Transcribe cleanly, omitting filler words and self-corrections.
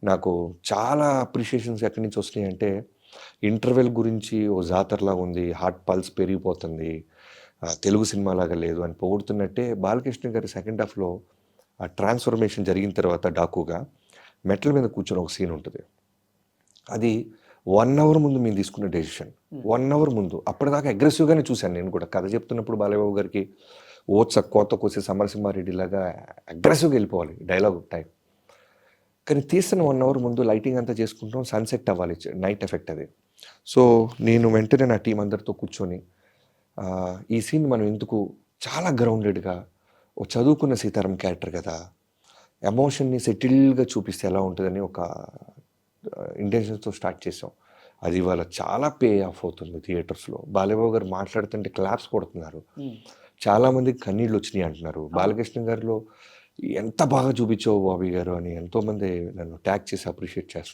నాకు చాలా అప్రిషియేషన్స్ ఎక్కడి నుంచి వస్తున్నాయి అంటే, ఇంటర్వెల్ గురించి ఓ జాతరలాగా ఉంది, హార్ట్ పల్స్ పెరిగిపోతుంది, తెలుగు సినిమాలాగా లేదు అని పొగుడుతున్నట్టే బాలకృష్ణ గారి సెకండ్ హాఫ్లో ఆ ట్రాన్స్ఫర్మేషన్ జరిగిన తర్వాత డాకుగా మెట్ల మీద కూర్చొని ఒక సీన్ ఉంటుంది. అది 1 అవర్ ముందు మేము తీసుకున్న డెసిషన్. 1 అవర్ ముందు. అప్పటిదాకా అగ్రెసివ్గానే చూశాను నేను కూడా. కథ చెప్తున్నప్పుడు బాలయ్యబాబు గారికి కోత కోసే సమరసింహారెడ్డి లాగా అగ్రెసివ్గా వెళ్ళిపోవాలి డైలాగ్ టైం. కానీ తీసిన 1 అవర్ ముందు లైటింగ్ అంతా చేసుకుంటాం, సన్సెట్ అవ్వాలి, నైట్ ఎఫెక్ట్ అది. సో నేను వెంటనే నా టీం అందరితో కూర్చొని ఈ సీన్ మనం ఎందుకు చాలా గ్రౌండెడ్గా, ఓ చదువుకున్న సీతారాం క్యారెక్టర్ కదా, ఎమోషన్ని సెటిల్గా చూపిస్తే ఎలా ఉంటుందని ఒక ఇంటెన్షన్తో స్టార్ట్ చేసాం. అది ఇవాళ చాలా పే ఆఫ్ అవుతుంది థియేటర్స్లో. బాలయ్యబాబు గారు మాట్లాడుతుంటే క్లాప్స్ కొడుతున్నారు, చాలామందికి కన్నీళ్ళు వచ్చినాయి అంటున్నారు. బాలకృష్ణ గారిలో ఎంత బాగా చూపించావు బాబీ గారు అని ఎంతోమంది నన్ను ట్యాగ్ చేసి అప్రిషియేట్ చేస్తున్నారు.